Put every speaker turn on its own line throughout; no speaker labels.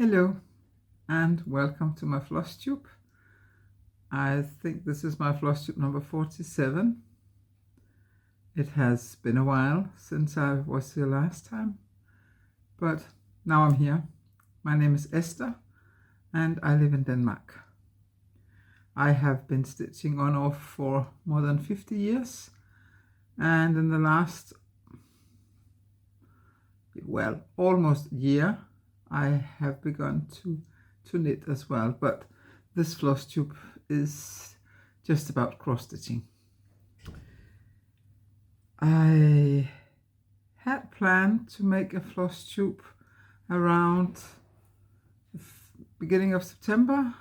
Hello and welcome to my Flosstube. I think this is my Flosstube number 47. It has been a while since I was here last time, but now I'm here. My name is Esther and I live in Denmark. I have been stitching on and off for more than 50 years, and in the last, almost year, I have begun to knit as well, but this Flosstube is just about cross stitching. I had planned to make a Flosstube around the beginning of September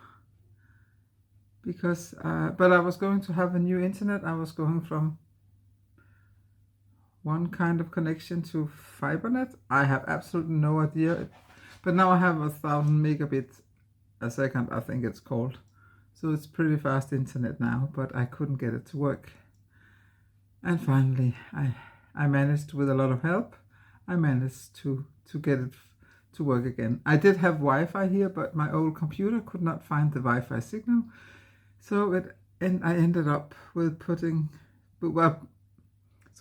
because but I was going to have a new internet. I was going from one kind of connection to FiberNet. I have absolutely no idea, but now I have 1000 megabits a second, I think it's called. So it's pretty fast internet now, but I couldn't get it to work. And finally, I managed, with a lot of help, I managed to get it to work again. I did have Wi-Fi here, but my old computer could not find the Wi-Fi signal. So I ended up with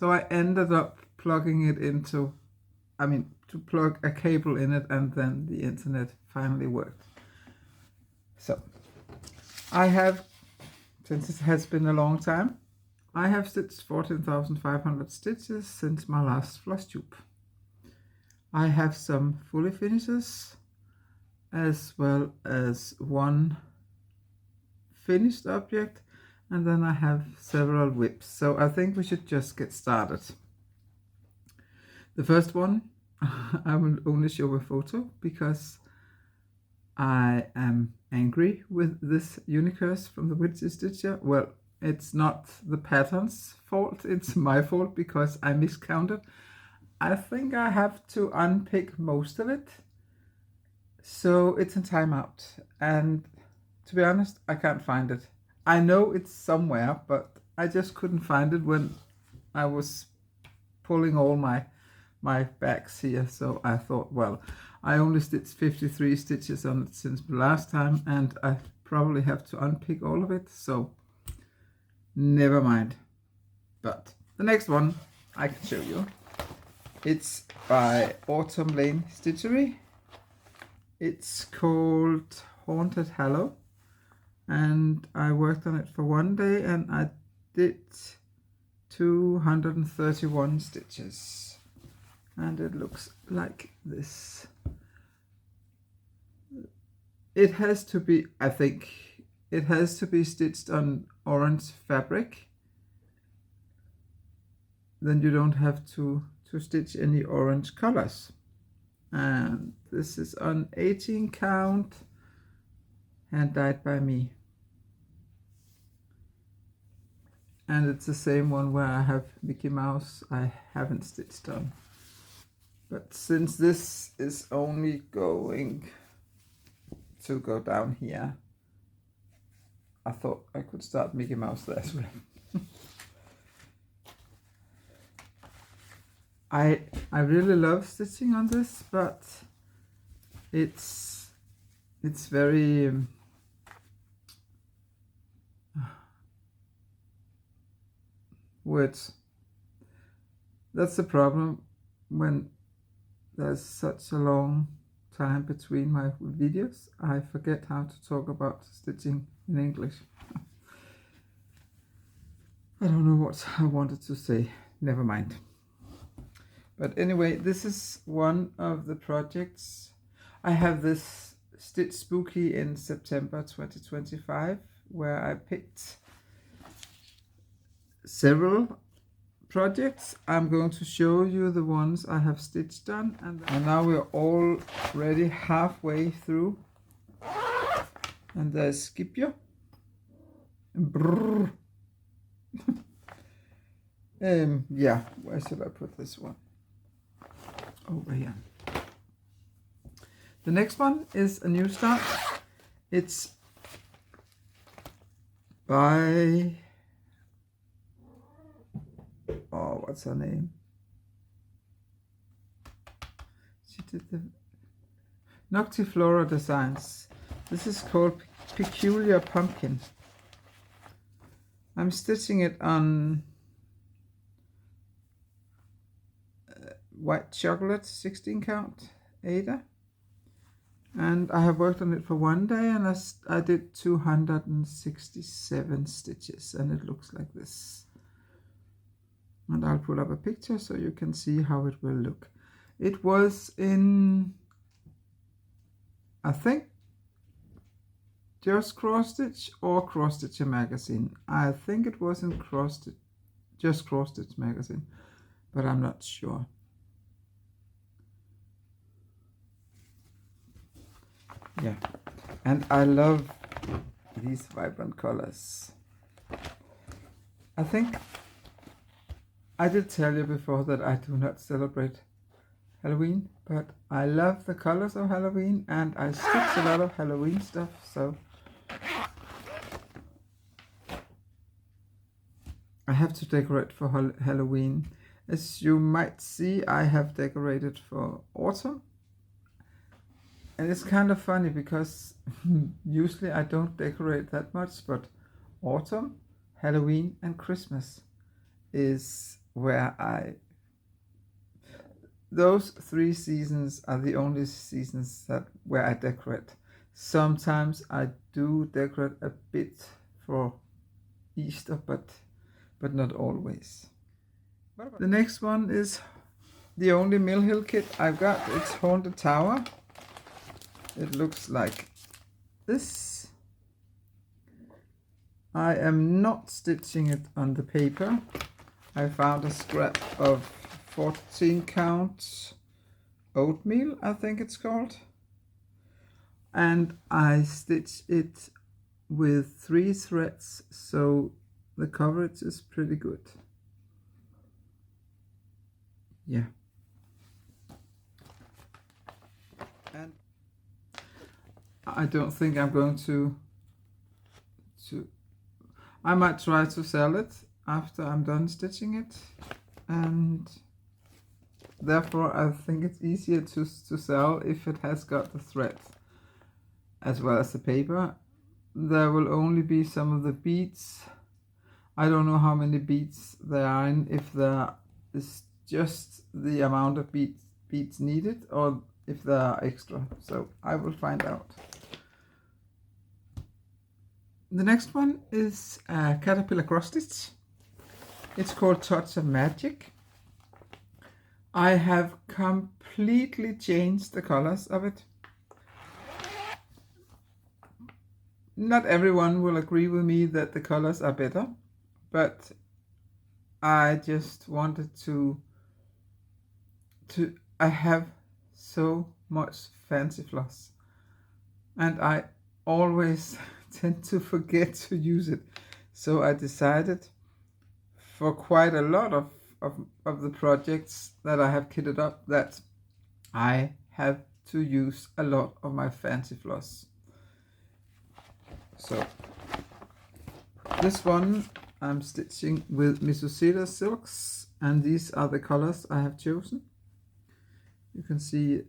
I ended up plugging it into, to plug a cable in it, and then the internet finally worked. So I have, since it has been a long time, I have stitched 14,500 stitches since my last Flosstube. I have some fully finishes as well as one finished object, and then I have several whips. So I think we should just get started. The first one, I will only show a photo because I am angry with this Unicurse from the SpeedyXStitcher. Well, it's not the pattern's fault, it's my fault because I miscounted. I think I have to unpick most of it, so it's in timeout, and to be honest, I can't find it. I know it's somewhere, but I just couldn't find it when I was pulling all my backs here. So I thought, well, I only stitched 53 stitches on it since the last time, and I probably have to unpick all of it, so never mind. But the next one I can show you. It's by Autumn Lane Stitchery. It's called Haunted Hallow, and I worked on it for one day and I did 231 stitches, and it looks like this. It has to be, I think, it has to be stitched on orange fabric. Then you don't have to stitch any orange colors. And this is on 18 count, hand dyed by me. And it's the same one where I have Mickey Mouse I haven't stitched on. But since this is only going to go down here, I thought I could start Mickey Mouse there as well. I really love stitching on this, but it's very words. That's the problem when there's such a long time between my videos. I forget how to talk about stitching in English. I don't know what I wanted to say. Never mind. But anyway, this is one of the projects. I have this Stitch Spooky in September 2025, where I picked several projects. I'm going to show you the ones I have stitched on, and now we're already halfway through. And there's Scipio. Yeah, where should I put this one? Over here. The next one is a new start. It's by, oh, what's her name? She did the Noctiflora Designs. This is called Peculiar Pumpkin. I'm stitching it on white chocolate 16 count Ada, and I have worked on it for one day, and I did 267 stitches, and it looks like this. And I'll put up a picture so you can see how it will look. It was in, I think, just Cross Stitch or Cross Stitcher magazine. I think it was in just Cross Stitch magazine, but I'm not sure. Yeah, and I love these vibrant colors. I think I did tell you before that I do not celebrate Halloween, but I love the colors of Halloween, and I stitch a lot of Halloween stuff, so I have to decorate for Halloween. As you might see, I have decorated for autumn. And it's kind of funny because usually I don't decorate that much, but autumn, Halloween and Christmas is where those 3 seasons are the only seasons where I decorate. Sometimes I do decorate a bit for Easter, but not always. The next one is the only Mill Hill kit I've got. It's Haunted Tower. It looks like this. I am not stitching it on the paper. I found a scrap of 14 count oatmeal, I think it's called. And I stitch it with 3 threads, so the coverage is pretty good. Yeah. And I don't think I'm going to I might try to sell it after I'm done stitching it, and therefore I think it's easier to sell if it has got the thread as well as the paper. There will only be some of the beads. I don't know how many beads there are in, if there is just the amount of beads needed or if there are extra, so I will find out. The next one is a Caterpillar cross stitch. It's called Touch of Magic. I have completely changed the colors of it. Not everyone will agree with me that the colors are better, but I just wanted to I have so much fancy floss, and I always tend to forget to use it. So I decided for quite a lot of the projects that I have kitted up that I have to use a lot of my fancy floss. So this one I'm stitching with Missuseta silks, and these are the colors I have chosen. You can see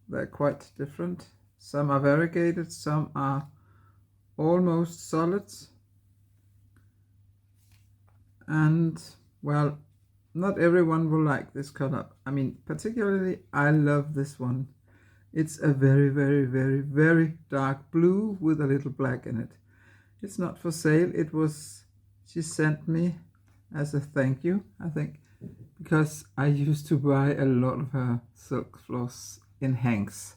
they're quite different. Some are variegated, some are almost solids, and well, not everyone will like this color. I mean, particularly I love this one. It's a very, very, very, very dark blue with a little black in it. It's not for sale. It was, she sent me as a thank you, I think, because I used to buy a lot of her silk floss in hanks.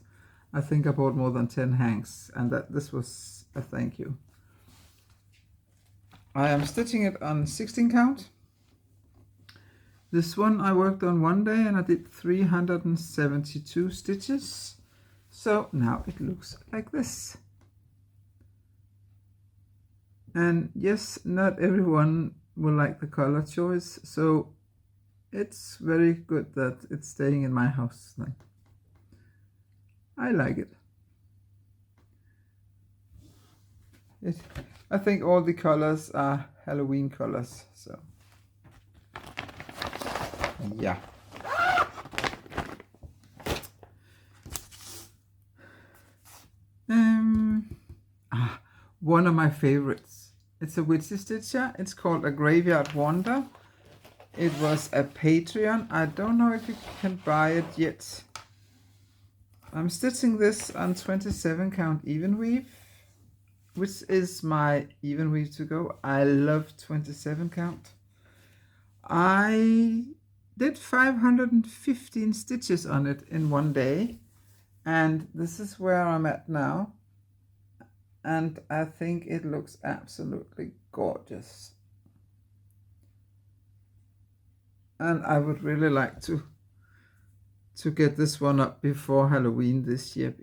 I think I bought more than 10 hanks, and this was a thank you. I am stitching it on 16 count. This one I worked on one day and I did 372 stitches. So now it looks like this. And yes, not everyone will like the color choice, so it's very good that it's staying in my house then. I like it. I think all the colors are Halloween colors, so yeah. one of my favorites. It's a witchy stitcher. It's called A Graveyard Wonder. It was a Patreon. I don't know if you can buy it yet. I'm stitching this on 27 count even weave, which is my even weave to go. I love 27 count. I did 515 stitches on it in one day, and this is where I'm at now, and I think it looks absolutely gorgeous. And I would really like to get this one up before Halloween this year.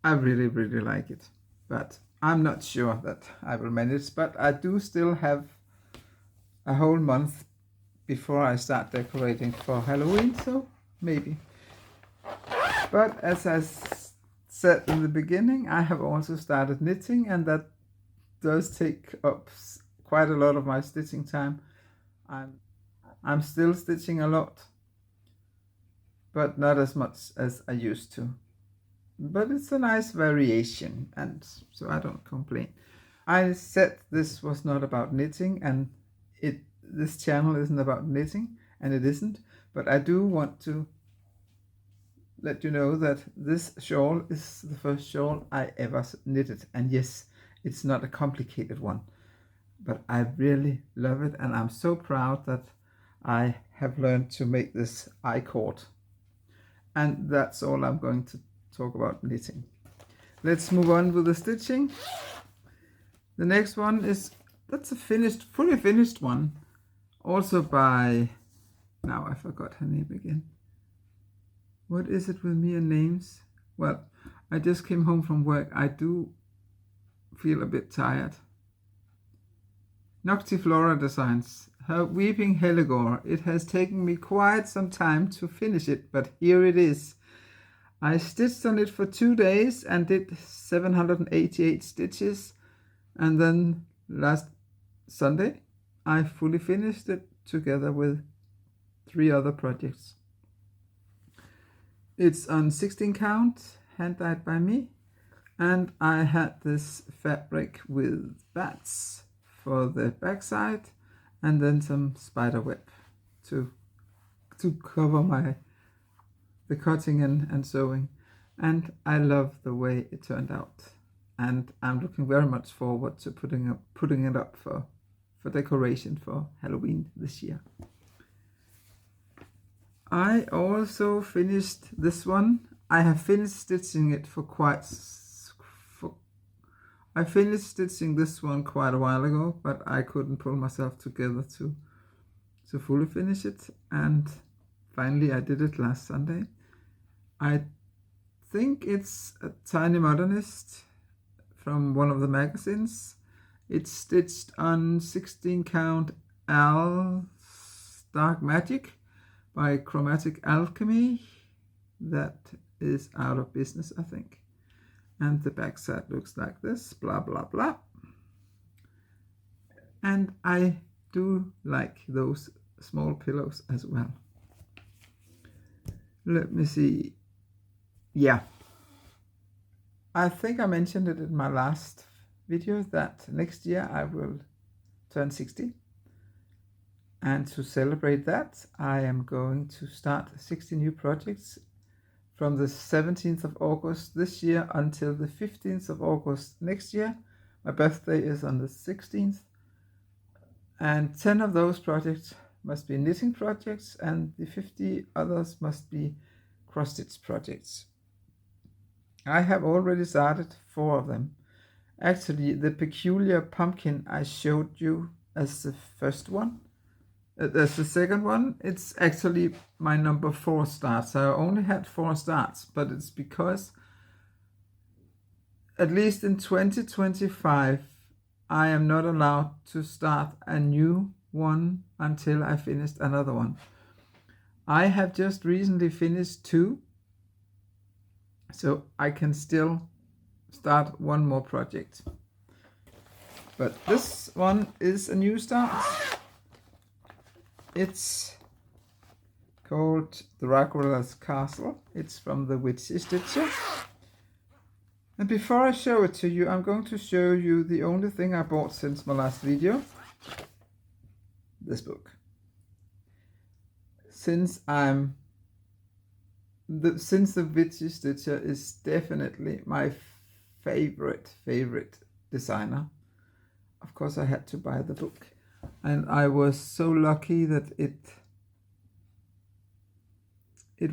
I really like it, but I'm not sure that I will manage. But I do still have a whole month before I start decorating for Halloween, so maybe. But as I said in the beginning, I have also started knitting, and that does take up quite a lot of my stitching time. I'm still stitching a lot, but not as much as I used to. But it's a nice variation, and so I don't complain. I said this was not about knitting, and this channel isn't about knitting, and it isn't, but I do want to let you know that this shawl is the first shawl I ever knitted, and yes, it's not a complicated one, but I really love it, and I'm so proud that I have learned to make this I-cord. And that's all I'm going to talk about knitting. Let's move on with the stitching. The next one that's a fully finished one, also by, now I forgot her name again. What is it with me and names? Well, I just came home from work. I do feel a bit tired. Noctiflora Designs, her Weeping Helligore. It has taken me quite some time to finish it, but here it is. I stitched on it for 2 days and did 788 stitches, and then last Sunday I fully finished it together with 3 other projects. It's on 16 count, hand dyed by me, and I had this fabric with bats for the backside, and then some spider web to cover the cutting and sewing. And I love the way it turned out, and I'm looking very much forward to putting it up for decoration for Halloween this year. I also finished this one. I have finished stitching it I finished stitching this one quite a while ago, but I couldn't pull myself together to fully finish it, and finally I did it last Sunday. I think it's a Tiny Modernist from one of the magazines. It's stitched on 16 count Al's Dark Magic by Chromatic Alchemy. That is out of business, I think. And the back side looks like this, blah, blah, blah. And I do like those small pillows as well. Let me see. Yeah. I think I mentioned it in my last video that next year I will turn 60. And to celebrate that, I am going to start 60 new projects from the 17th of August this year until the 15th of August next year. My birthday is on the 16th. And 10 of those projects must be knitting projects, and the 50 others must be cross-stitch projects. I have already started 4 of them. Actually, the peculiar pumpkin I showed you as the first one, as the second one, it's actually my number 4 start. So I only had 4 starts, but it's because at least in 2025, I am not allowed to start a new one until I finished another one. I have just recently finished 2, so I can still start 1 more project. But this one is a new start. It's called Dracula's Castle. It's from the SpeedyXStitcher. And before I show it to you, I'm going to show you the only thing I bought since my last video. This book. Since the SpeedyXStitcher is definitely my favorite designer. Of course I had to buy the book. And I was so lucky that it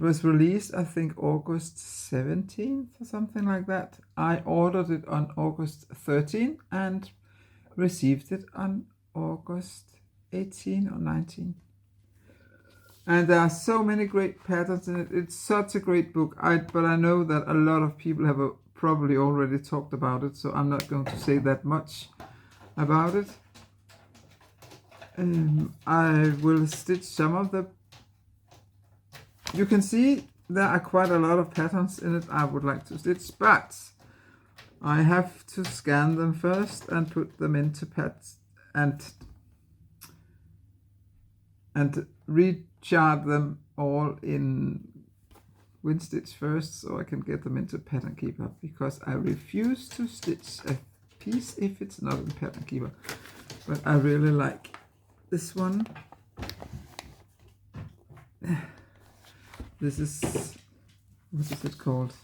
was released, I think, August 17th or something like that. I ordered it on August 13th and received it on August 18 or 19. And there are so many great patterns in it. It's such a great book. But I know that a lot of people have probably already talked about it, so I'm not going to say that much about it. I will stitch some of the... You can see there are quite a lot of patterns in it I would like to stitch, but I have to scan them first and put them into pads and rechart them all in WinStitch first, so I can get them into Pattern Keeper, because I refuse to stitch a piece if it's not in Pattern Keeper. But I really like this one. This is, what is it called?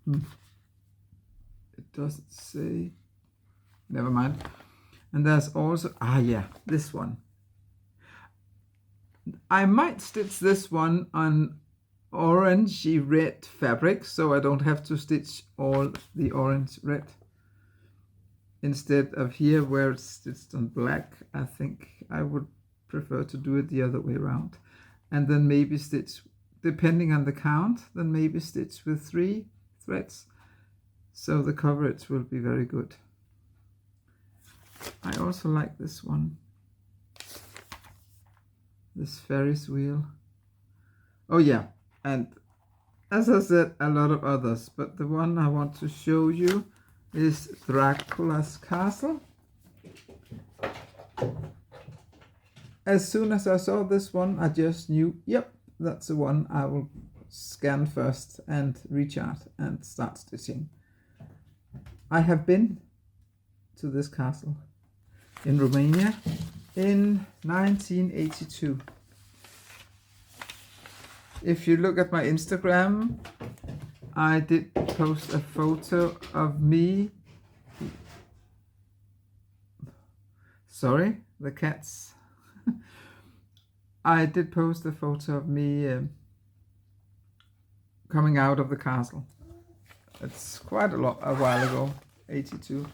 It doesn't say. Never mind. And there's also, yeah, this one. I might stitch this one on orangey red fabric, so I don't have to stitch all the orange red. Instead of here where it's stitched on black, I think I would prefer to do it the other way around. And then maybe stitch, depending on the count, then maybe stitch with 3 threads. So the coverage will be very good. I also like this one. This Ferris wheel. Oh yeah, and as I said, a lot of others, but the one I want to show you is Dracula's Castle. As soon as I saw this one, I just knew, yep, that's the one I will scan first and rechart and start stitching. I have been to this castle in Romania in 1982. If you look at my Instagram, I did post a photo of me. Sorry, the cats. I did post a photo of me coming out of the castle. It's quite a while ago, 82.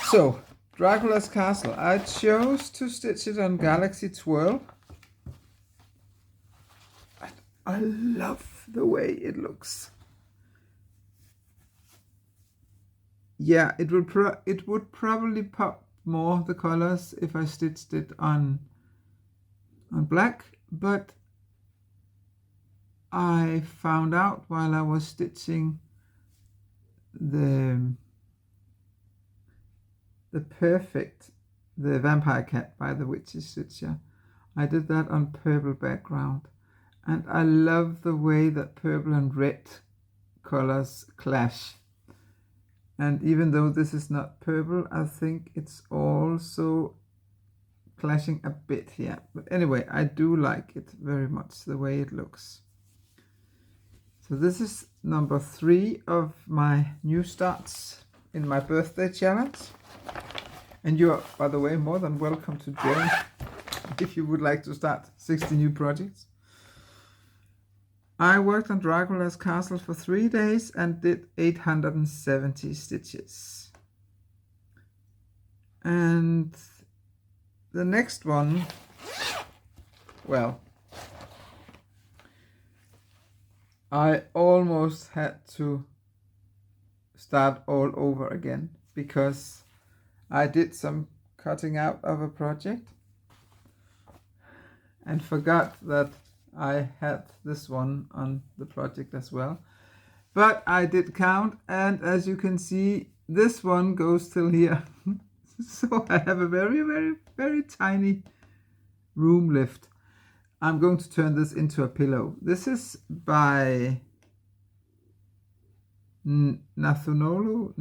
So, Dracula's Castle. I chose to stitch it on Galaxy 12. I love the way it looks. Yeah, it would probably pop more the colors if I stitched it on black, but I found out while I was stitching the Vampire Cat by the SpeedyXStitcher. I did that on purple background, and I love the way that purple and red colors clash. And even though this is not purple, I think it's also clashing a bit here. But anyway, I do like it very much, the way it looks. So this is number 3 of my new starts in my birthday challenge. And you're, by the way, more than welcome to join if you would like to start 60 new projects. I worked on Dracula's Castle for 3 days and did 870 stitches. And the next one, well, I almost had to start all over again because I did some cutting out of a project and forgot that I had this one on the project as well. But I did count, and as you can see, this one goes till here. So I have a very, very, very tiny room left. I'm going to turn this into a pillow. This is by Nathunolu.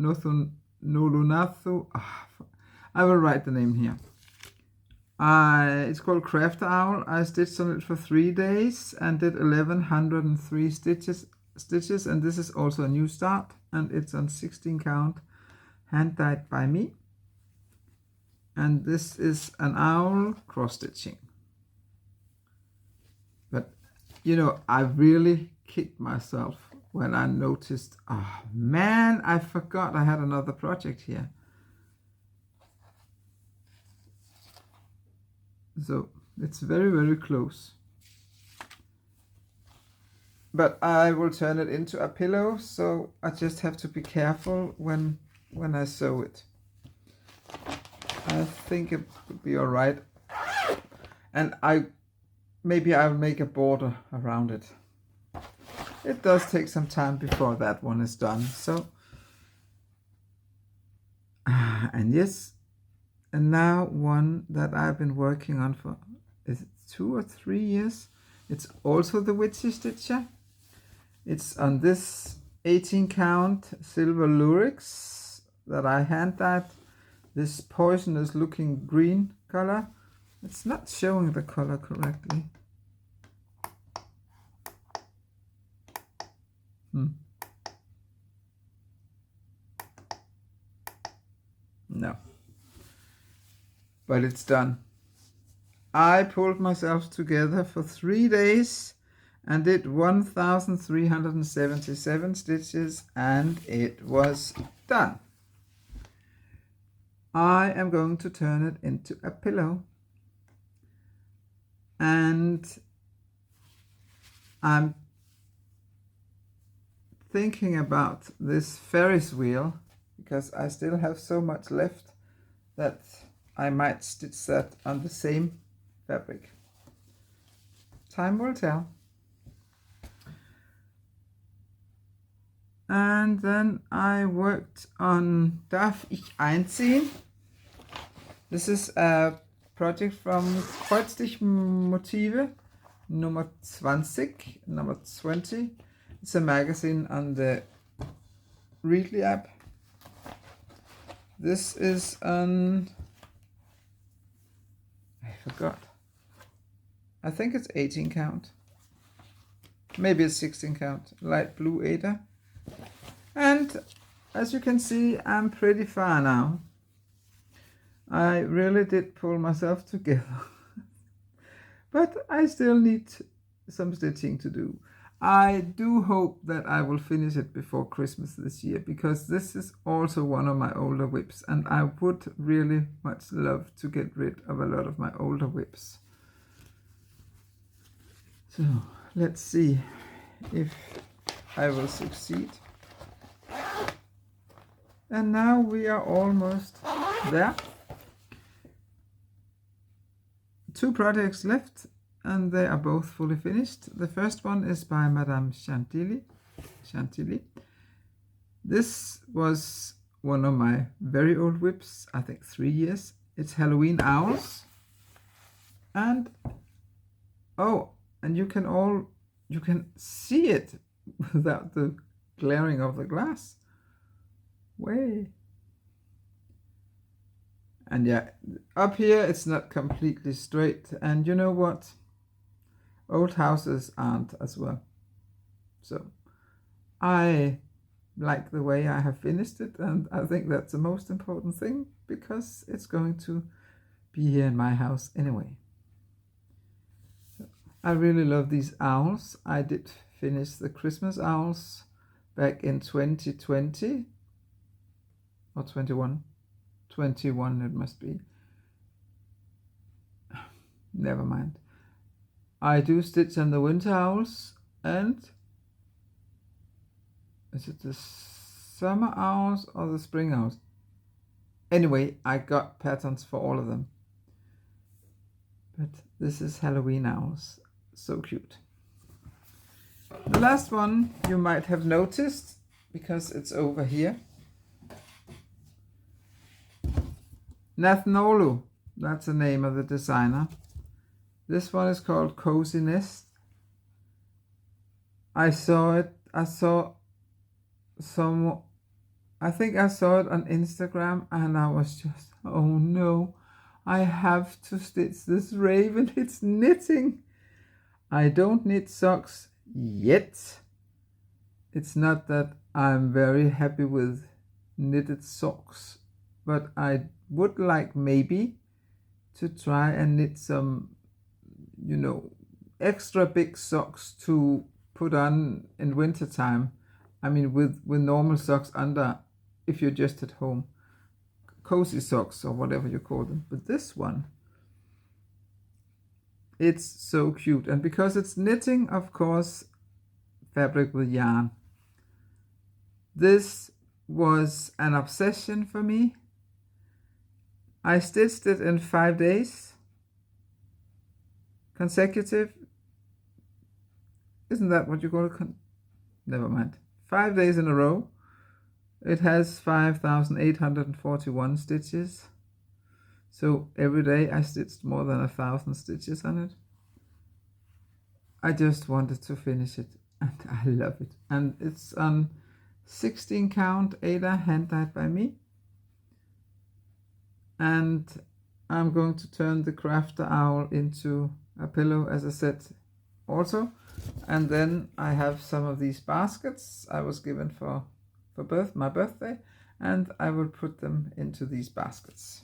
I will write the name here. It's called Craft Owl. I stitched on it for 3 days and did 1103 stitches, and this is also a new start, and it's on 16 count, hand dyed by me. And this is an owl cross stitching. But you know, I really kicked myself when I noticed, oh man, I forgot I had another project here. So it's very, very close. But I will turn it into a pillow, so I just have to be careful when I sew it. I think it would be all right. And maybe I'll make a border around it. It does take some time before that one is done. So, and yes, and now one that I've been working on for, is it 2 or 3 years? It's also the SpeedyXStitcher. It's on this 18 count silver lurex that I hand dyed. This poisonous looking green color. It's not showing the color correctly. No. But it's done. I pulled myself together for 3 days and did 1,377 stitches, and it was done. I am going to turn it into a pillow, and I'm thinking about this Ferris wheel because I still have so much left that I might stitch that on the same fabric. Time will tell. And then I worked on Darf ich einziehen? This is a project from Kreuzstich Motive number 20. It's a magazine on the Readly app. This is on, I forgot. I think it's 18 count. Maybe it's 16 count. Light blue Ada. And as you can see, I'm pretty far now. I really did pull myself together. But I still need some stitching to do. I do hope that I will finish it before Christmas this year, because this is also one of my older whips, and I would really much love to get rid of a lot of my older whips. So let's see if I will succeed. And now we are almost there. 2 projects left, and they are both fully finished. The first one is by Madame Chantilly. This was one of my very old whips, I think 3 years. It's Halloween owls. And oh, and you can see it without the glaring of the glass. Way. And yeah, up here it's not completely straight, and you know what? Old houses aren't as well. So I like the way I have finished it, and I think that's the most important thing, because it's going to be here in my house anyway. So I really love these owls. I did finish the Christmas owls back in 2020 or 21. 21 it must be. Never mind. I do stitch on the winter owls, and is it the summer owls or the spring owls? Anyway, I got patterns for all of them. But this is Halloween owls. So cute. The last one you might have noticed, because it's over here. Nathnolu, that's the name of the designer. This one is called Cozy Nest. I saw it, I think I saw it on Instagram, and I was just, oh no, I have to stitch this raven. It's knitting. I don't knit socks yet. It's not that I'm very happy with knitted socks, but I would like maybe to try and knit some, you know, extra big socks to put on in winter time. I mean, with normal socks under, if you're just at home, cozy socks or whatever you call them. But this one, it's so cute. And because it's knitting, of course, fabric with yarn. This was an obsession for me. I stitched it in 5 days consecutive. Isn't that what you call it? Never mind. 5 days in a row. It has 5,841 stitches. So every day I stitched more than 1,000 stitches on it. I just wanted to finish it, and I love it. And it's on 16 count Ada, hand dyed by me. And I'm going to turn the crafter owl into a pillow, as I said also. And then I have some of these baskets I was given for my birthday, and I will put them into these baskets.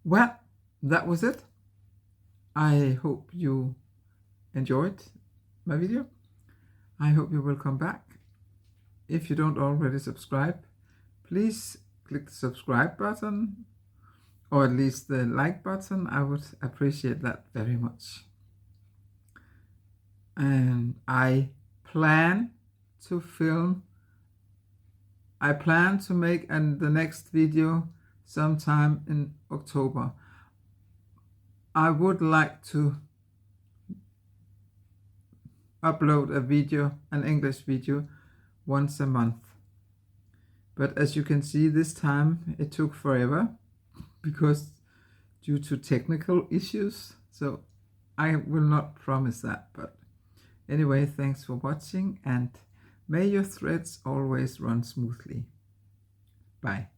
Well, that was it. I hope you enjoyed my video. I hope you will come back. If you don't already subscribe, please click the subscribe button, or at least the like button. I would appreciate that very much. And I plan to make the next video sometime in October. I would like to upload a video, an English video, once a month. But as you can see, this time it took forever because due to technical issues. So I will not promise that. But anyway, thanks for watching, and may your threads always run smoothly. Bye.